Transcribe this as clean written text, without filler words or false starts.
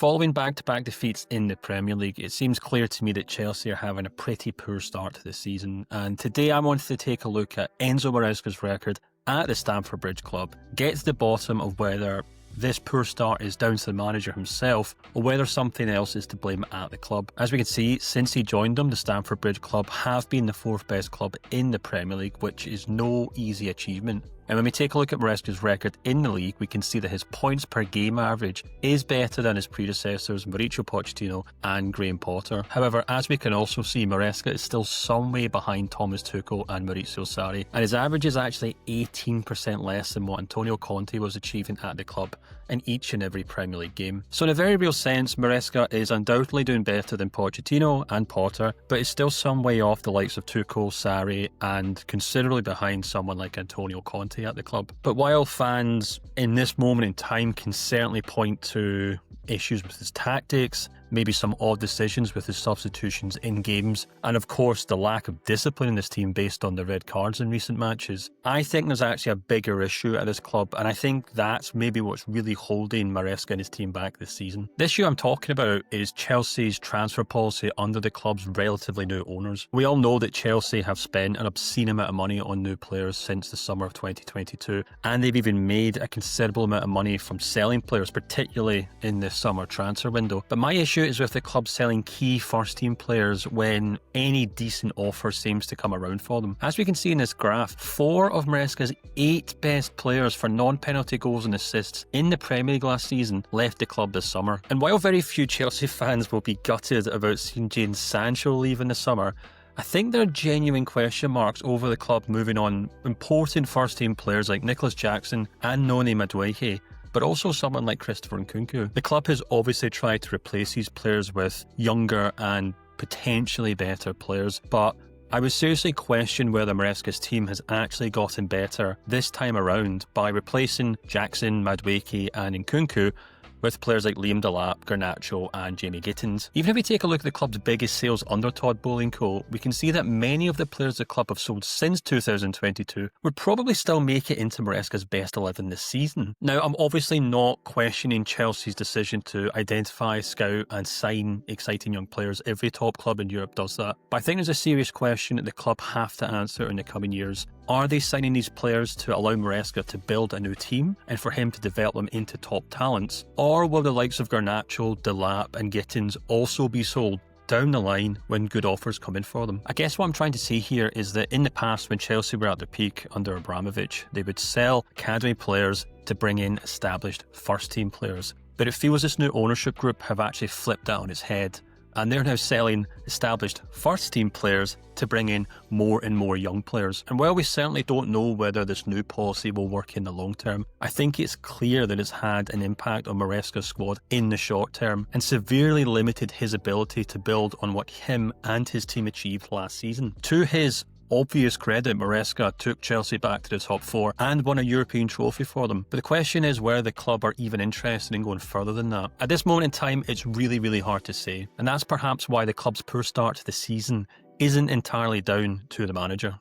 Following back-to-back defeats in the Premier League, it seems clear to me that Chelsea are having a pretty poor start to the season, and today I wanted to take a look at Enzo Maresca's record at the Stamford Bridge club, get to the bottom of whether this poor start is down to the manager himself or whether something else is to blame at the club. As we can see, since he joined them, the Stamford Bridge club have been the fourth best club in the Premier League, which is no easy achievement. And when we take a look at Maresca's record in the league, we can see that his points per game average is better than his predecessors, Mauricio, Pochettino and Graham Potter. However, as we can also see, Maresca is still some way behind Thomas Tuchel and Maurizio Sarri, and his average is actually 18% less than what Antonio Conte was achieving at the club in each and every Premier League game. So in a very real sense, Maresca is undoubtedly doing better than Pochettino and Potter, but is still some way off the likes of Tuchel, Sarri and considerably behind someone like Antonio Conte at the club. But while fans in this moment in time can certainly point to issues with his tactics, maybe some odd decisions with his substitutions in games, and of course the lack of discipline in this team based on the red cards in recent matches, I think there's actually a bigger issue at this club, and I think that's maybe what's really holding Maresca and his team back this season. The issue I'm talking about is Chelsea's transfer policy under the club's relatively new owners. We all know that Chelsea have spent an obscene amount of money on new players since the summer of 2022, and they've even made a considerable amount of money from selling players, particularly in the summer transfer window. But my issue is with the club selling key first team players when any decent offer seems to come around for them. As we can see in this graph, 4 of Maresca's 8 best players for non-penalty goals and assists in the Premier League last season left the club this summer. And while very few Chelsea fans will be gutted about seeing Jadon Sancho leave in the summer, I think there are genuine question marks over the club moving on important first team players like Nicholas Jackson and Noni Madueke, but also someone like Christopher Nkunku. The club has obviously tried to replace these players with younger and potentially better players, but I would seriously question whether Maresca's team has actually gotten better this time around by replacing Jackson, Madueke and Nkunku with players like Liam Delap, Garnacho and Jamie Gittins. Even if we take a look at the club's biggest sales under Todd Boehly & Co, we can see that many of the players the club have sold since 2022 would probably still make it into Maresca's best 11 this season. Now, I'm obviously not questioning Chelsea's decision to identify, scout and sign exciting young players. Every top club in Europe does that. But I think there's a serious question that the club have to answer in the coming years. Are they signing these players to allow Maresca to build a new team and for him to develop them into top talents? Or will the likes of Garnacho, Delap and Gittins also be sold down the line when good offers come in for them? I guess what I'm trying to say here is that in the past, when Chelsea were at their peak under Abramovich, they would sell academy players to bring in established first team players. But it feels this new ownership group have actually flipped that on its head, and they're now selling established first team players to bring in more and more young players. And while we certainly don't know whether this new policy will work in the long term, I think it's clear that it's had an impact on Maresca's squad in the short term and severely limited his ability to build on what him and his team achieved last season. To his obvious credit, Maresca took Chelsea back to the top 4 and won a European trophy for them. But the question is whether the club are even interested in going further than that. At this moment in time, it's really hard to say. And that's perhaps why the club's poor start to the season isn't entirely down to the manager.